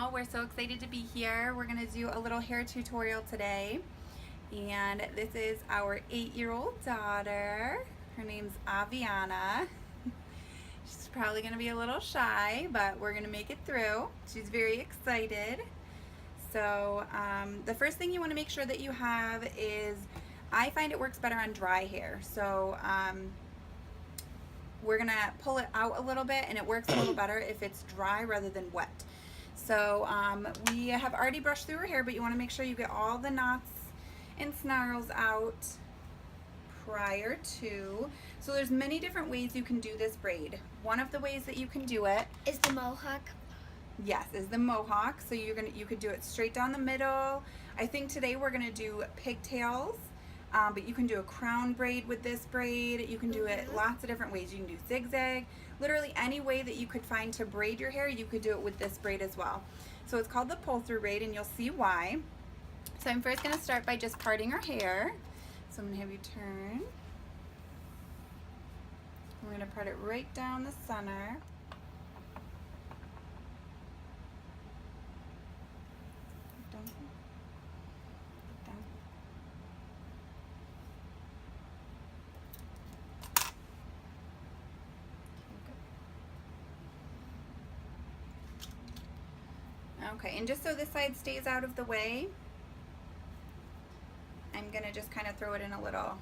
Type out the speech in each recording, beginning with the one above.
channel. We're so excited to be here. We're going to do a little hair tutorial today. And this is our 8-year-old daughter. Her name's Aviana. She's probably going to be a little shy, but we're going to make it through. She's very excited. So the first thing you want to make sure that you have is, I find it works better on dry hair. So we're going to pull it out a little bit, and it works a little better if it's dry rather than wet. So we have already brushed through her hair, but you want to make sure you get all the knots and snarls out prior to. So there's many different ways you can do this braid. One of the ways that you can do it is the mohawk. Yes, is the mohawk. So you could do it straight down the middle. I think today we're gonna do pigtails, but you can do a crown braid with this braid. You can do it lots of different ways. You can do zigzag. Literally any way that you could find to braid your hair, you could do it with this braid as well. So it's called the pull-through braid, and you'll see why. So I'm first gonna start by just parting her hair. So I'm gonna have you turn. We're gonna part it right down the center. Okay, and just so this side stays out of the way, I'm gonna just kind of throw it in a little,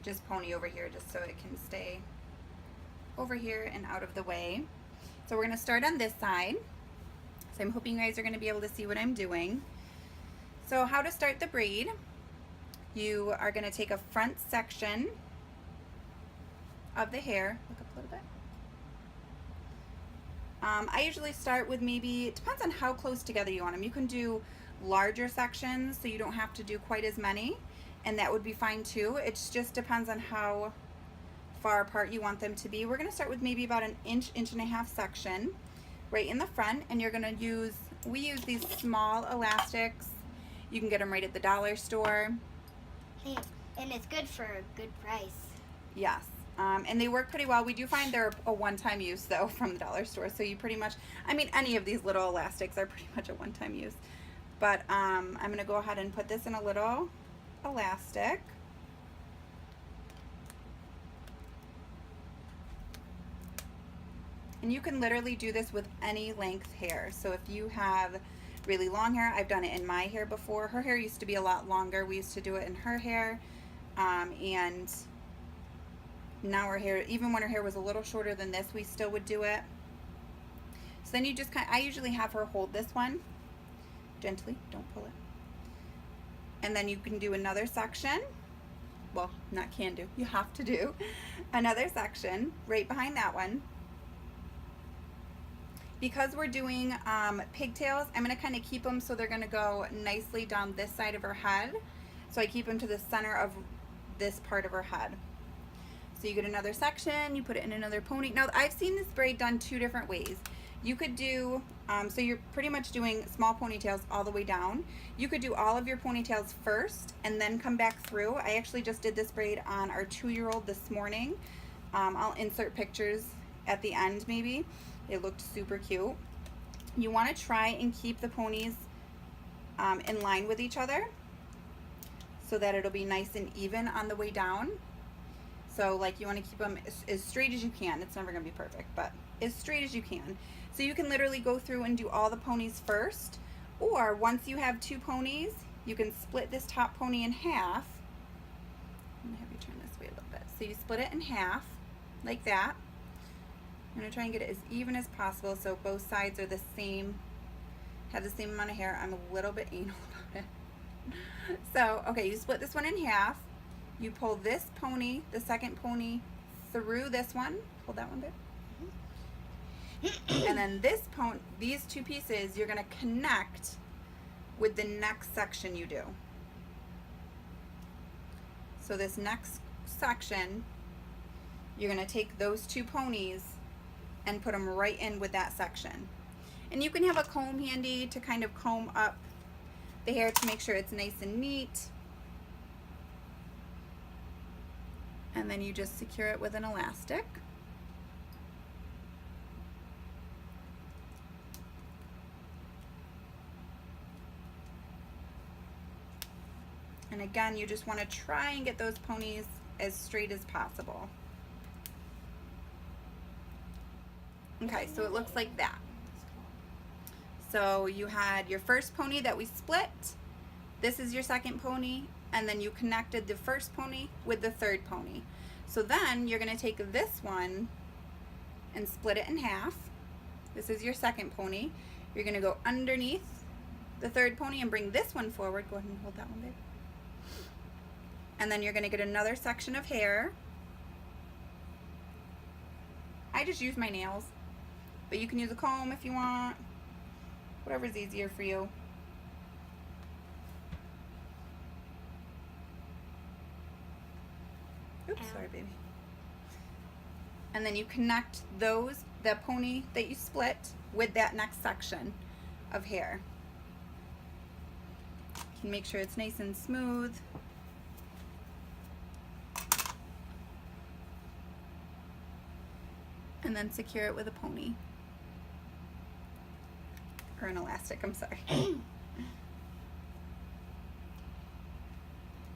just pony over here, just so it can stay over here and out of the way. So we're gonna start on this side. So I'm hoping you guys are gonna be able to see what I'm doing. So how to start the braid: you are gonna take a front section of the hair, look up a little bit. I usually start with maybe, it depends on how close together you want them. You can do larger sections, so you don't have to do quite as many, and that would be fine too. It just depends on how far apart you want them to be. We're going to start with maybe about an inch, inch and a half section right in the front, and you're going to use, we use these small elastics. You can get them right at the dollar store. Hey, and it's good for a good price. Yes. And they work pretty well. We do find they're a one-time use though from the dollar store. So you pretty much, I mean, any of these little elastics are pretty much a one-time use. But I'm going to go ahead and put this in a little elastic. And you can literally do this with any length hair. So if you have really long hair, I've done it in my hair before. Her hair used to be a lot longer. We used to do it in her hair. And now her hair, even when her hair was a little shorter than this, we still would do it. So then you just I usually have her hold this one gently, don't pull it. And then you can do another section. Well, not can do, you have to do another section right behind that one. Because we're doing pigtails, I'm going to kind of keep them so they're going to go nicely down this side of her head. So I keep them to the center of this part of her head. So you get another section, you put it in another pony. Now I've seen this braid done two different ways. You could do, so you're pretty much doing small ponytails all the way down. You could do all of your ponytails first and then come back through. I actually just did this braid on our 2-year-old this morning. I'll insert pictures at the end maybe. It looked super cute. You want to try and keep the ponies in line with each other so that it'll be nice and even on the way down. So like you want to keep them as straight as you can. It's never going to be perfect, but as straight as you can. So you can literally go through and do all the ponies first, or once you have 2 ponies, you can split this top pony in half. I'm going to have you turn this way a little bit. So you split it in half like that. I'm going to try and get it as even as possible so both sides are the same, have the same amount of hair. I'm a little bit anal about it. So, okay, you split this one in half. You pull this pony, the second pony, through this one. Hold that one bit. And then this these 2 pieces, you're going to connect with the next section you do. So this next section, you're going to take those 2 ponies and put them right in with that section. And you can have a comb handy to kind of comb up the hair to make sure it's nice and neat. And then you just secure it with an elastic. And again, you just want to try and get those ponies as straight as possible. Okay, so it looks like that. So you had your first pony that we split. This is your second pony, and then you connected the first pony with the third pony. So then you're going to take this one and split it in half. This is your second pony. You're going to go underneath the third pony and bring this one forward. Go ahead and hold that one, babe. And then you're going to get another section of hair. I just use my nails, but you can use a comb if you want. Whatever's easier for you. Oops, sorry, baby. And then you connect the pony that you split with that next section of hair. You can make sure it's nice and smooth. And then secure it with a pony. Or an elastic, I'm sorry.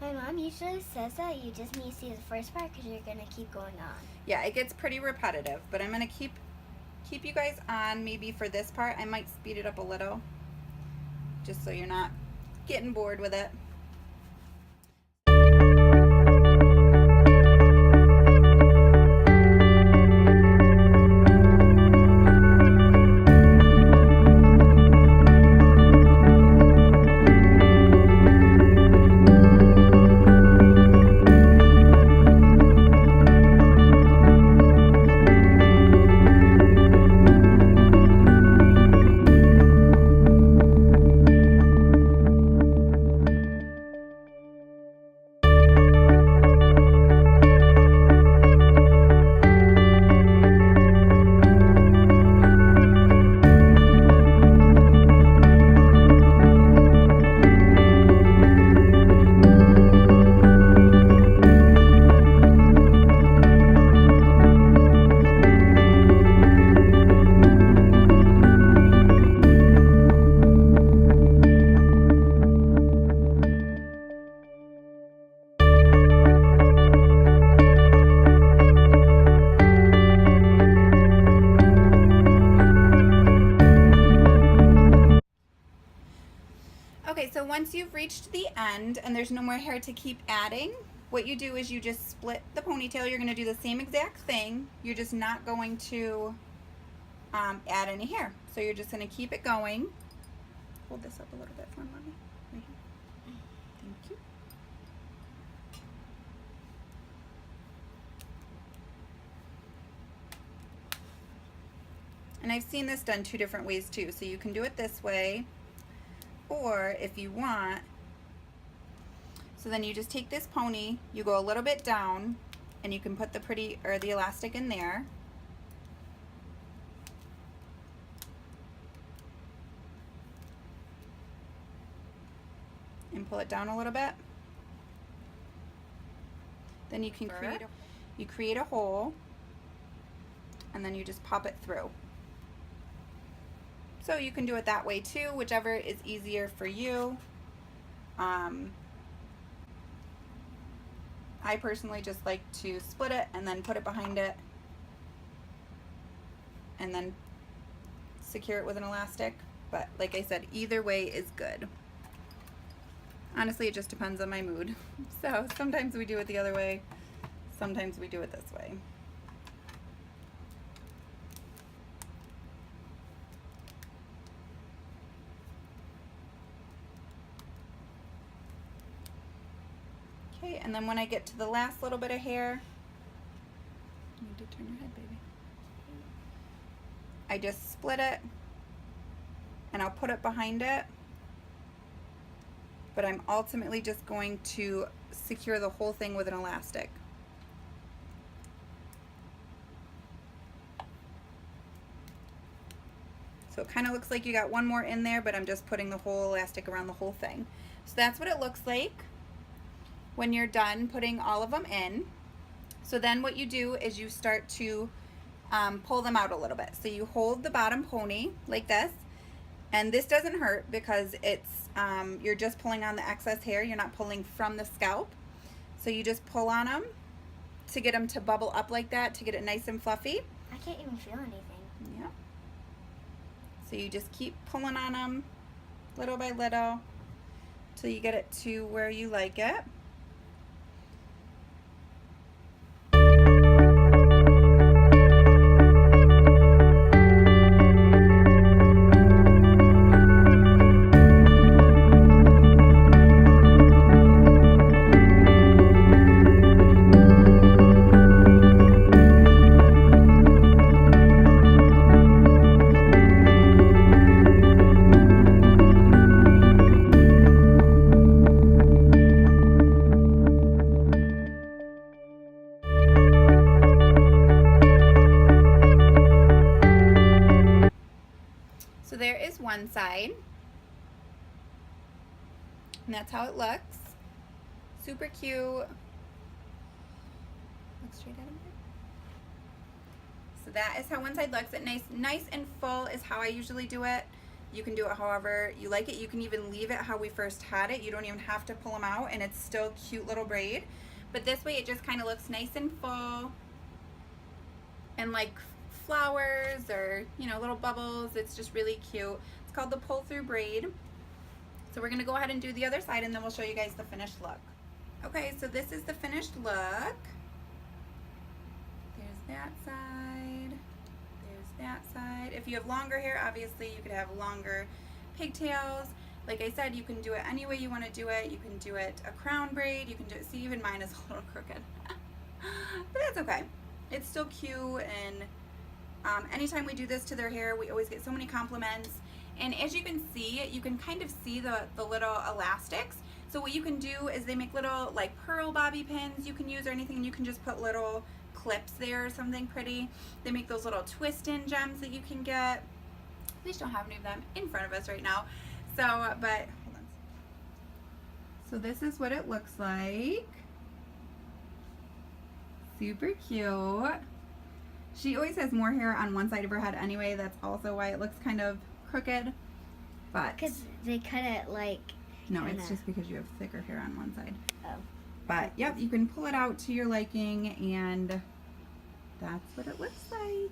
My mom usually says that you just need to see the first part because you're going to keep going on. Yeah, it gets pretty repetitive, but I'm going to keep you guys on maybe for this part. I might speed it up a little just so you're not getting bored with it. Okay, so once you've reached the end and there's no more hair to keep adding, what you do is you just split the ponytail. You're going to do the same exact thing. You're just not going to add any hair. So you're just going to keep it going. Hold this up a little bit for me, Mommy. Right here. Thank you. And I've seen this done two different ways too. So you can do it this way, or if you want, so then you just take this pony, you go a little bit down, and you can put the elastic in there. And pull it down a little bit. Then you can create a hole, and then you just pop it through. So you can do it that way too, whichever is easier for you. I personally just like to split it and then put it behind it and then secure it with an elastic. But like I said, either way is good. Honestly, it just depends on my mood. So sometimes we do it the other way, sometimes we do it this way. Okay, and then when I get to the last little bit of hair, you need to turn your head, baby. I just split it and I'll put it behind it, but I'm ultimately just going to secure the whole thing with an elastic. So it kind of looks like you got one more in there, but I'm just putting the whole elastic around the whole thing. So that's what it looks like when you're done putting all of them in. So then what you do is you start to pull them out a little bit. So you hold the bottom pony like this, And this doesn't hurt because it's you're just pulling on the excess hair. You're not pulling from the scalp. So you just pull on them to get them to bubble up like that, to get it nice and fluffy. I can't even feel anything. Yeah. So you just keep pulling on them little by little till you get it to where you like it. So there is one side, and that's how it looks. Super cute. Look straight at him. So that is how one side looks. It nice and full is how I usually do it. You can do it however you like it. You can even leave it how we first had it. You don't even have to pull them out, and it's still cute little braid. But this way it just kind of looks nice and full and like flowers or, you know, little bubbles. It's just really cute. It's called the pull through braid. So we're gonna go ahead and do the other side, and then we'll show you guys the finished look. Okay, so this is the finished look. There's that side, there's that side. If you have longer hair, obviously you could have longer pigtails. Like I said, you can do it any way you want to do it. You can do it a crown braid, you can do it, see, even mine is a little crooked. But that's okay. It's still cute, and anytime we do this to their hair, we always get so many compliments. And as you can see, you can kind of see the little elastics. So what you can do is they make little like pearl bobby pins you can use or anything, and you can just put little clips there or something pretty. They make those little twist-in gems that you can get. We just don't have any of them in front of us right now. So, but hold on. So this is what it looks like. Super cute. She always has more hair on one side of her head anyway. That's also why it looks kind of crooked. But because they cut it like. No, it's just because you have thicker hair on one side. Oh. But yep, you can pull it out to your liking, and that's what it looks like.